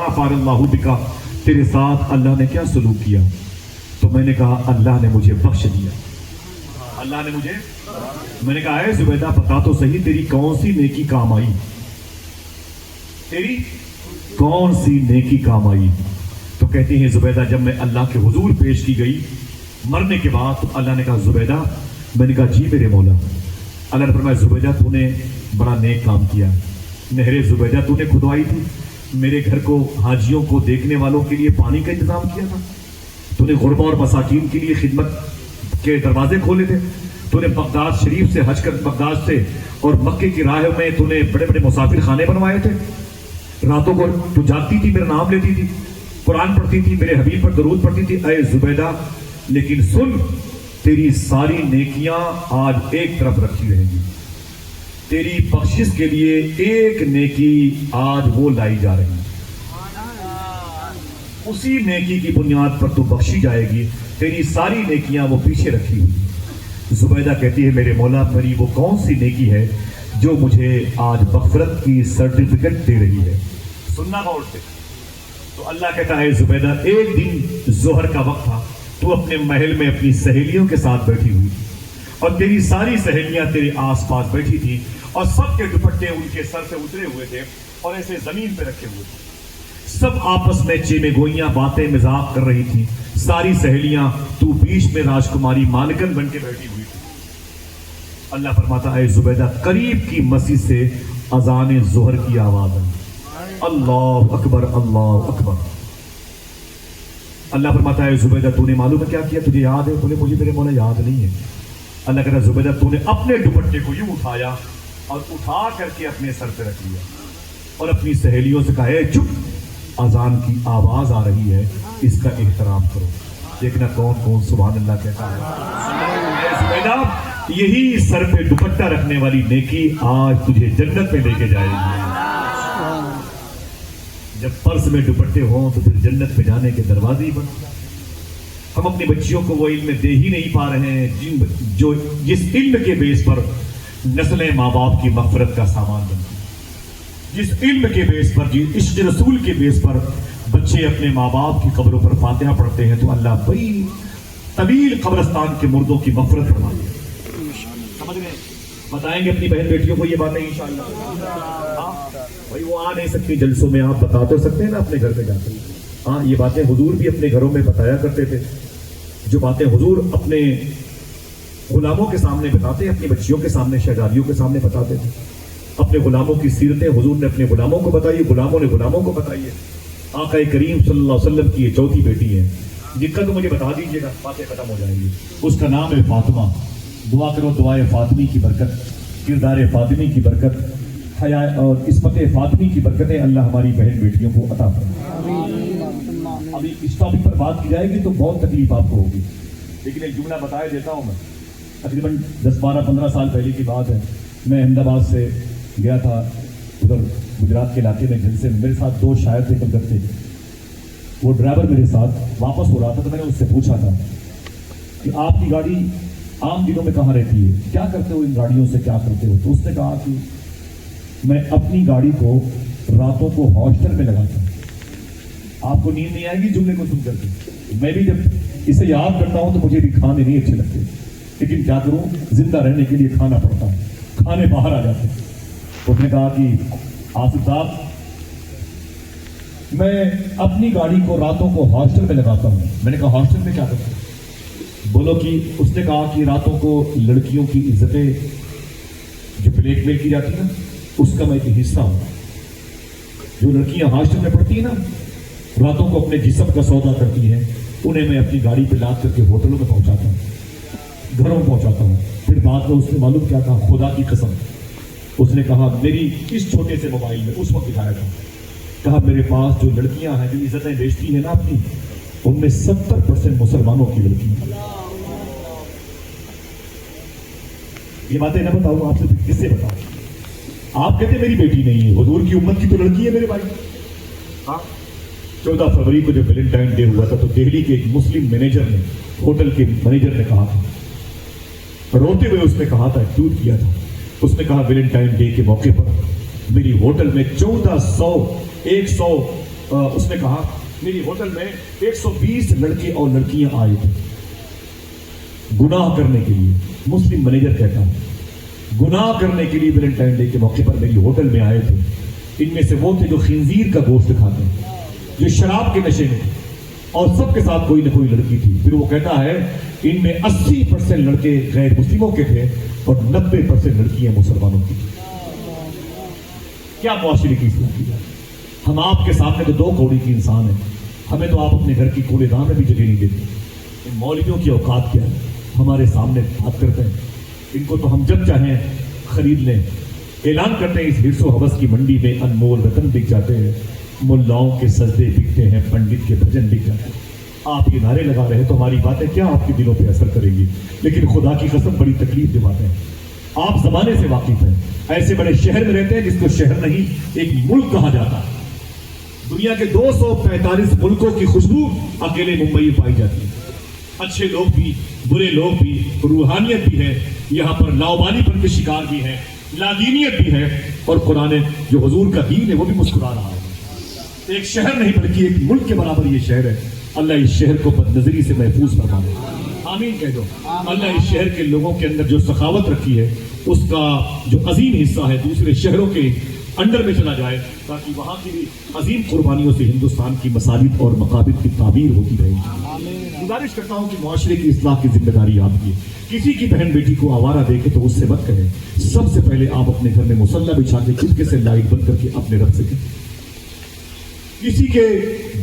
For اللہ بکا، تیرے ساتھ اللہ نے کیا سلوک کیا؟ تو میں نے کہا اللہ نے مجھے بخش دیا، اللہ نے مجھے، میں نے کہا اے زبیدہ بتا تو صحیح تیری کون سی نیکی کام آئی، تیری کون سی نیکی کام آئی؟ تو کہتی ہیں زبیدہ جب میں اللہ کے حضور پیش کی گئی مرنے کے بعد، تو اللہ نے کہا زبیدہ، میں نے کہا جی میرے مولا۔ اللہ نے فرمایا زبیدہ تو نے بڑا نیک کام کیا، نہر زبیدہ تو نے کھدوائی تھی، میرے گھر کو حاجیوں کو دیکھنے والوں کے لیے پانی کا انتظام کیا تھا، تو نے غربا اور مساکین کے لیے خدمت کے دروازے کھولے تھے، تو نے بغداد شریف سے حج کر بغداد سے اور مکے کی راہ میں تو نے بڑے بڑے مسافر خانے بنوائے تھے، راتوں کو تو جاگتی تھی میرا نام لیتی تھی، قرآن پڑھتی تھی، میرے حبیب پر درود پڑھتی تھی۔ اے زبیدہ لیکن سن، تیری ساری نیکیاں آج ایک طرف رکھی رہیں گی، تیری بخشش کے لیے ایک نیکی آج وہ لائی جا رہی ہے، اسی نیکی کی بنیاد پر تو بخشی جائے گی، تیری ساری نیکیاں وہ پیچھے رکھی ہوئی۔ زبیدہ کہتی ہے میرے مولا میری وہ کون سی نیکی ہے جو مجھے آج مغفرت کی سرٹیفکیٹ دے رہی ہے؟ سننا غور سے۔ تو اللہ کہتا ہے زبیدہ ایک دن ظہر کا وقت تھا، تو اپنے محل میں اپنی سہیلیوں کے ساتھ بیٹھی ہوئی تھی، اور تیری ساری سہیلیاں تیرے آس پاس بیٹھی تھی، اور سب کے دوپٹے ان کے سر سے اترے ہوئے تھے اور ایسے زمین پہ رکھے ہوئے تھے، سب آپس میں چیمے گوئیاں باتیں مذاق کر رہی تھی، ساری سہیلیاں، تو بیچ میں راجکماری مالکن بن کے بیٹھی ہوئی تھی۔ اللہ فرماتا ہے زبیدہ قریب کی مسجد سے اذان ظہر کی آواز آئی، اللہ اکبر اللہ اکبر۔ اللہ فرماتا ہے زبیدہ تو نے معلوم ہے کیا کیا، تجھے یاد ہے؟ بولے مجھے میرے مولا یاد نہیں ہے۔ اللہ کہتا ہے زبیدہ تو نے اپنے دوپٹے کو یوں اٹھایا اور اٹھا کر کے اپنے سر پہ رکھ لیا، اور اپنی سہیلیوں سے کہا ہے چپ، اذان کی آواز آ رہی ہے، اس کا احترام کرو۔ دیکھنا کون کون سبحان اللہ کہتا ہے۔ زبیدہ یہی سر پہ دوپٹہ رکھنے والی نیکی آج تجھے جنت میں لے کے جائے گی۔ جب پرس میں دوپٹے ہوں تو پھر جنت میں جانے کے دروازے ہی بند۔ ہم اپنی بچیوں کو وہ علم دے ہی نہیں پا رہے ہیں جو جس علم کے بیس پر نسلیں ماں باپ کی مغفرت کا سامان بنتی ہیں، جس علم کے بیس پر، جس عشق رسول کے بیس پر بچے اپنے ماں باپ کی قبروں پر فاتحہ پڑھتے ہیں، تو اللہ بڑی طویل قبرستان کے مردوں کی مغفرت فرماتے ہیں۔ سمجھ گئے؟ بتائیں گے اپنی بہن بیٹیوں کو یہ باتیں انشاءاللہ۔ بھائی وہ آ نہیں سکتی جلسوں میں، آپ بتا تو سکتے ہیں نا اپنے گھر پہ جا کر۔ ہاں یہ باتیں حضور بھی اپنے گھروں میں بتایا کرتے تھے، جو باتیں حضور اپنے غلاموں کے سامنے بتاتے، اپنی بچیوں کے سامنے، شہزادیوں کے سامنے بتاتے تھے۔ اپنے غلاموں کی سیرتیں حضور نے اپنے غلاموں کو بتائی، غلاموں نے غلاموں کو بتائی ہے۔ آقا کریم صلی اللہ علیہ وسلم کی یہ چوتھی بیٹی ہے، جن کا تو مجھے بتا دیجیے گا، باتیں ختم ہو جائیں گی۔ اس کا نام ہے فاطمہ۔ دعا کرو دعائے فاطمی کی برکت، کردار فاطمی کی برکت، حیا اور عصمت فاطمی کی برکتیں اللہ ہماری بہن بیٹیوں کو عطا فرمائے۔ ابھی اس ٹاپک پر بات کی جائے گی تو بہت تکلیف آپ کو ہوگی، لیکن ایک جملہ بتایا دیتا ہوں میں۔ تقریباً 10-12-15 سال پہلے کی بات ہے، میں احمد آباد سے گیا تھا ادھر گجرات کے علاقے میں جلسے میں، میرے ساتھ 2 شاعر تھے کلکتے، وہ ڈرائیور میرے ساتھ واپس ہو رہا تھا، تو میں نے اس سے پوچھا تھا کہ آپ کی گاڑی عام دنوں میں کہاں رہتی ہے، کیا کرتے ہو ان گاڑیوں سے، کیا کرتے ہو؟ تو اس نے کہا کہ میں اپنی گاڑی کو راتوں کو ہاسٹل میں لگاتا ہوں۔ آپ کو نیند نہیں آئے گی جملے کو سن کر کے؟ میں بھی جب اسے یاد کرتا ہوں تو مجھے بھی کھانے نہیں اچھے لگتے، لیکن کیا کروں، زندہ رہنے کے لیے کھانا پڑتا ہے، کھانے باہر آ جاتے ہیں۔ اس نے کہا کہ آصف صاحب میں اپنی گاڑی کو راتوں کو ہاسٹل میں لگاتا ہوں۔ میں نے کہا ہاسٹل میں کیا کرتے ہیں؟ بولو کہ اس نے کہا کہ راتوں کو لڑکیوں کی عزتیں جو بلیک میل کی جاتی ہے نا، اس کا میں ایک حصہ ہوں۔ جو لڑکیاں ہاسٹل میں پڑھتی ہیں نا، راتوں کو اپنے جسم کا سودا کرتی ہیں، انہیں میں اپنی گاڑی پہ لاد کر کے ہوٹلوں میں پہنچاتا ہوں، گھروں میں پہنچاتا ہوں۔ پھر بعد میں اس نے معلوم کیا کہا، خدا کی قسم، اس نے کہا میری اس چھوٹے سے موبائل میں اس وقت دکھایا تھا، کہا میرے پاس جو لڑکیاں ہیں جو عزتیں بیچتی ہیں نا اپنی، ان میں 70% مسلمانوں کی لڑکیاں۔ یہ باتیں نہ بتاؤں آپ سے کس سے بتاؤں؟ آپ کہتے میری بیٹی نہیں ہے، حضور کی امت کی تو لڑکی ہے میرے بھائی۔ ہاں 14 فروری کو جو ویلنٹائن ڈے ہوا تھا تو دہلی کے ایک مسلم مینیجر نے، ہوٹل کے مینیجر نے کہا تھا، روتے ہوئے اس نے کہا تھا، ٹویٹ کیا تھا، اس نے کہا ویلنٹائن ڈے کے موقع پر میری ہوٹل میں 1400 اس نے کہا میری ہوٹل میں 120 لڑکے اور لڑکیاں آئے تھے گناہ کرنے کے لیے. مسلم مینیجر کہتا ہے گناہ کرنے کے لیے ویلنٹائن ڈے کے موقع پر میری ہوٹل میں آئے تھے. ان میں سے وہ تھے جو خنزیر کا گوشت کھاتے ہیں, جو شراب کے نشے میں, اور سب کے ساتھ کوئی نہ کوئی لڑکی تھی. پھر وہ کہتا ہے ان میں 80% لڑکے غیر مسلموں کے تھے اور 90% لڑکیاں مسلمانوں کی. کیا معاشرے کی اصلاح کی جائے؟ ہم آپ کے سامنے تو 2 کوڑی کی انسان ہیں, ہمیں تو آپ اپنے گھر کی کولے دان میں بھی جگہ نہیں دیتے. ان مولویوں کی اوقات کیا ہے؟ ہمارے سامنے بات کرتے ہیں, ان کو تو ہم جب چاہیں خرید لیں. اعلان کرتے ہیں اس حرص و حوث کی منڈی میں انمول رتن بک جاتے ہیں, ملاؤں کے سجدے بکتے ہیں, پنڈت کے بھجن بک جاتے ہیں. آپ یہ نعرے لگا رہے ہیں تو ہماری باتیں کیا آپ کے دلوں پہ اثر کریں گی؟ لیکن خدا کی قسم بڑی تکلیف دہ باتیں ہیں. آپ زمانے سے واقف ہیں, ایسے بڑے شہر میں رہتے ہیں جس کو شہر نہیں ایک ملک کہا جاتا ہے. دنیا کے 245 ملکوں کی خوشبو اکیلے ممبئی میں پائی جاتی ہے. اچھے لوگ بھی, برے لوگ بھی, روحانیت بھی ہے یہاں پر, لاؤبالی پر کے شکار بھی ہے, لادینیت بھی ہے, اور قرآن جو حضور کا دین ہے وہ بھی مسکرا رہا ہے. ایک شہر نہیں بلکہ ایک ملک کے برابر یہ شہر ہے. اللہ اس شہر کو بد نظری سے محفوظ فرمائے. آمین کہہ دو. اللہ اس شہر کے لوگوں کے اندر جو سخاوت رکھی ہے اس کا جو عظیم حصہ ہے دوسرے شہروں کے انڈر میں چلا جائے, تاکہ وہاں کی بھی عظیم قربانیوں سے ہندوستان کی مساجد اور مقابر کی تعمیر ہوتی رہے. گزارش کرتا ہوں کہ معاشرے کی اصلاح کی ذمہ داری آپ کی. کسی کی بہن بیٹی کو آوارہ دیکھے تو اس سے مت کہیں. سب سے پہلے آپ اپنے گھر میں مصلی بچھا کے چپکے سے لائٹ بند کر کے اپنے رب سے کہیں. کسی کے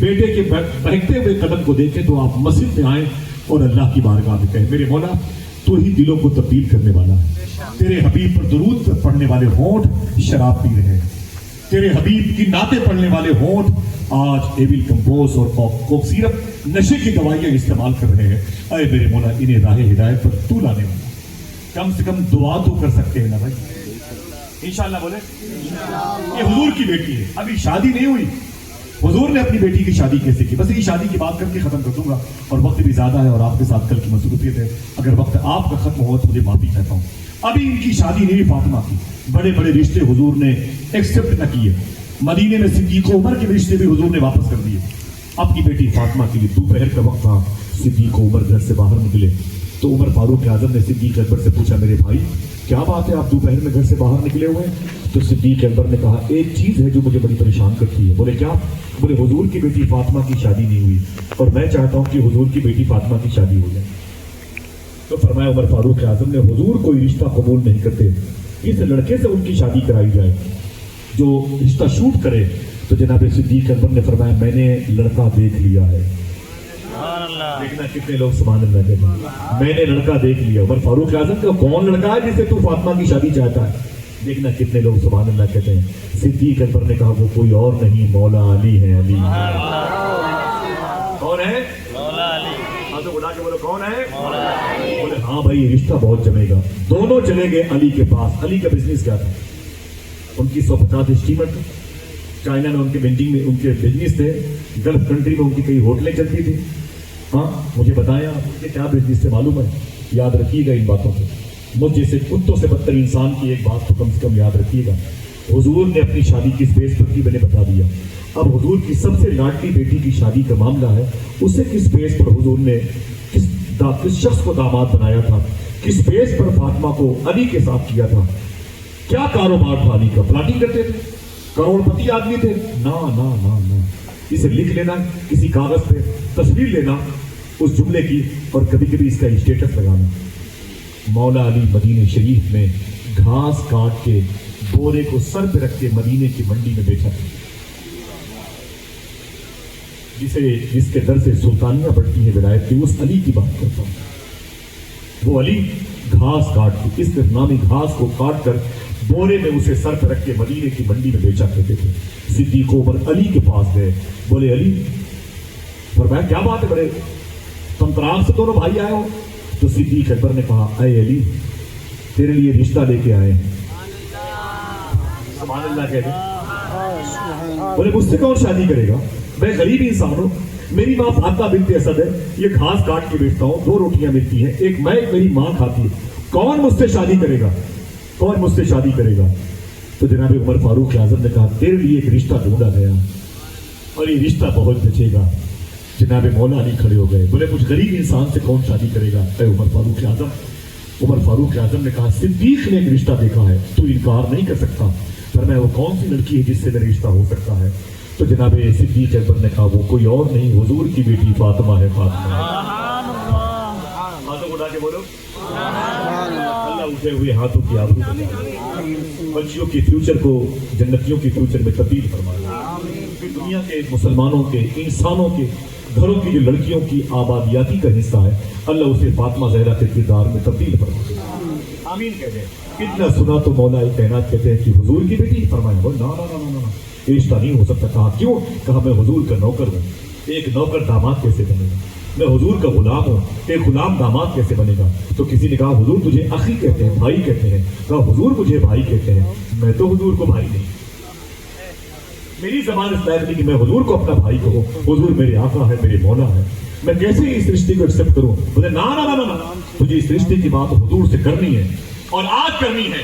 بیٹے کے بہکتے ہوئے قدم کو دیکھیں تو آپ مسجد میں آئیں اور اللہ کی بارگاہ میں کہیں میرے مولا تو ہی دلوں کو تبدیل کرنے والا ہے. تیرے حبیب پر درود پڑھنے والے ہونٹ شراب پی رہے ہیں, تیرے حبیب کی نعتیں پڑھنے والے ہونٹ آج ایویل کمپوز اور کوک سیرپ نشے کی دوائیاں استعمال کر رہے ہیں. اے میرے مولا انہیں راہ ہدایت پر تو لانے والا, کم سے کم دعا تو کر سکتے ہیں نا بھائی. انشاءاللہ بولے. یہ حضور کی بیٹی ہے, ابھی شادی نہیں ہوئی. حضور نے اپنی بیٹی کی شادی کیسے کی؟ بس یہ شادی کی بات کر کے ختم کر دوں گا, اور وقت بھی زیادہ ہے اور آپ کے ساتھ کل کی مصروفیت ہے. اگر وقت آپ کا ختم ہوا تو مجھے معافی چاہتا ہوں. ابھی ان کی شادی نہیں ہوئی فاطمہ کی. بڑے بڑے رشتے حضور نے ایکسپٹ نہ کیے. مدینے میں صدیق عمر کے رشتے بھی حضور نے واپس کر دیے. اپنی بیٹی فاطمہ کے لیے دوپہر کا وقت تھا, صدیق عمر گھر سے باہر نکلے تو عمر فاروق اعظم نے صدیق اکبر سے پوچھا میرے بھائی کیا بات ہے آپ دوپہر میں گھر سے باہر نکلے ہوئے ہیں؟ تو صدیق اکبر نے کہا ایک چیز ہے جو مجھے بڑی پریشان کرتی ہے. بولے کیا؟ بولے حضور کی بیٹی فاطمہ کی شادی نہیں ہوئی اور میں چاہتا ہوں کہ حضور کی بیٹی فاطمہ کی شادی ہو جائے. تو فرمایا عمر فاروق اعظم نے حضور کوئی رشتہ قبول نہیں کرتے, اس لڑکے سے ان کی شادی کرائی جائے جو رشتہ شوٹ کرے. تو جناب صدیق اکبر نے فرمایا میں نے لڑکا دیکھ لیا ہے. دیکھنا کتنے لوگ سبحان اللہ کہتے ہیں, میں نے لڑکا دیکھ لیا. عمر فاروق اعظم کا کون لڑکا ہے جس سے تو فاطمہ کی شادی چاہتا ہے؟ دیکھنا کتنے لوگ سبحان اللہ کہتے ہیں. صدیق اکبر نے کہا وہ کوئی اور نہیں مولا علی ہے. علی کون ہے؟ مولا علی. ہاں تو بڑھا کے بولو کون ہے؟ مولا علی. بولے ہاں بھائی رشتہ بہت جمے گا. دونوں چلے گئے علی کے پاس. علی کا بزنس کیا تھا؟ ان کی 150 اسٹیمر تھے. چائنا میں ان کے بینڈنگ میں ان کے بزنس تھے. گلف کنٹری میں ان کی کئی ہوٹلیں چلتی تھی. ہاں مجھے بتایا کہ کیا بزنس سے معلوم ہے؟ یاد رکھیے گا ان باتوں کو. مجھ جیسے کتوں سے بدتر انسان کی ایک بات تو کم سے کم یاد رکھیے گا. حضور نے اپنی شادی کس بیس پر کی میں نے بتا دیا. اب حضور کی سب سے لاڈلی بیٹی کی شادی کا معاملہ ہے, اسے کس بیس پر حضور نے کس شخص کو داماد بنایا تھا, کس بیس پر فاطمہ کو علی کے ساتھ کیا تھا, کیا کاروبار تھا علی کا, پلاٹنگ کرتے تھے, کروڑ پتی آدمی تھے؟ نا نا نا نا. اسے لکھ لینا کسی کاغذ پہ, تصویر لینا اس جملے کی اور کبھی کبھی اس کا اسٹیٹس لگانا. مولا علی مدینے شریف میں گھاس کاٹ کے بورے کو سر پہ رکھ کے مدینے کی منڈی میں بیچا تھا. جس کے در سے سلطانیاں بڑھتی ہیں ولایت کی, اس علی کی بات کرتا ہوں. وہ علی گھاس کاٹ کے, اس نامی گھاس کو کاٹ کر بورے میں اسے سر پہ رکھ کے مدینے کی منڈی میں بیچا کرتے تھے. صدیق عمر علی کے پاس گئے, بولے علی, فرمایا کیا بات ہے بڑے تم طرح سے دونوں بھائی آئے ہو؟ تو صدیق اکبر نے کہا اے علی تیرے لیے رشتہ لے کے آئے ہیں. سبحان اللہ کہتے ہیں. بولے مجھ سے کون شادی کرے گا؟ میں غریب انسان ہوں, میری ماں فاطمہ بنت اسد ہے, یہ گھاس کاٹ کے بیچتا ہوں, 2 روٹیاں ملتی ہیں, ایک میں ایک میری ماں کھاتی ہے, کون مجھ سے شادی کرے گا؟ کون مجھ سے شادی کرے گا؟ تو جناب عمر فاروق اعظم نے کہا تیرے لیے ایک رشتہ ڈھونڈا گیا. اور یہ رشتہ بہت بچے گا. جناب مولا علی کھڑے ہو گئے, بولے کچھ غریب انسان سے کون شادی کرے گا؟ اے عمر فاروق اعظم. عمر فاروق اعظم نے کہا صدیق نے ایک رشتہ دیکھا ہے, تو انکار نہیں کر سکتا. فرمایا وہ کون سی لڑکی ہے جس سے میرا رشتہ ہو سکتا ہے؟ تو جناب صدیق اکبر نے کہا وہ کوئی اور نہیں, حضور کی بیٹی فاطمہ ہے. فاطمہ ہاتھوں اٹھا کے بولو اللہ اٹھے ہوئے ہاتھوں کی آبرو بچائے, بچیوں کے فیوچر کو جنتیوں کے فیوچر میں تبدیل فرمائے. دنیا کے مسلمانوں کے انسانوں کے گھروں کی جو لڑکیوں کی آبادیاتی کا حصہ ہے, اللہ اسے فاطمہ زہرا کے کردار میں تبدیل فرمائے. آمین کہتے ہیں. اتنا سنا تو مولا کائنات کہتے ہیں کہ حضور کی بیٹی. فرمایا وہ نا رشتہ نہیں ہو سکتا. کہا کیوں؟ کہا میں حضور کا نوکر ہوں, ایک نوکر داماد کیسے بنے گا؟ میں حضور کا غلام ہوں, ایک غلام داماد کیسے بنے گا؟ تو کسی نے کہا حضور تجھے اخی کہتے ہیں, بھائی کہتے ہیں. کہا حضور مجھے بھائی کہتے ہیں, میں تو حضور کو بھائی نہیں, میری زبان اس لائق نہیں کہ میں حضور کو اپنا بھائی کہوں. حضور میرے آقا ہے, میرے مولا ہے, میں کیسے اس رشتے کو ایکسپٹ کروں؟ بولے نا تجھے اس رشتے کی بات حضور سے کرنی ہے اور آج کرنی ہے.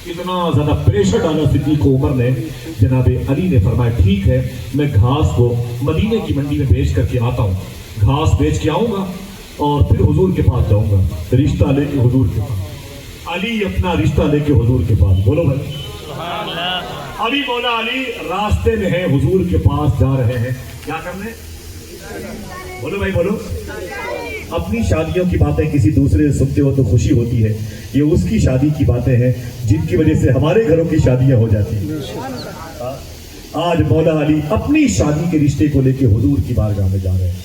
اتنا زیادہ پریشر ڈالا صدیق عمر نے. جناب علی نے فرمایا ٹھیک ہے, میں گھاس کو مدینے کی منڈی میں بیچ کر کے آتا ہوں, گھاس بیچ کے آؤں گا اور پھر حضور کے پاس جاؤں گا, رشتہ لے کے حضور کے پاس. علی اپنا رشتہ لے کے حضور کے پاس. بولو بھائی ابھی مولا علی راستے میں ہیں, حضور کے پاس جا رہے ہیں. کیا کرنے؟ بولو بھائی بولو. اپنی شادیوں کی باتیں کسی دوسرے سے سنتے ہو تو خوشی ہوتی ہے, یہ اس کی شادی کی باتیں ہیں جن کی وجہ سے ہمارے گھروں کی شادیاں ہو جاتی ہیں. آج مولا علی اپنی شادی کے رشتے کو لے کے حضور کی بارگاہ میں جا رہے ہیں.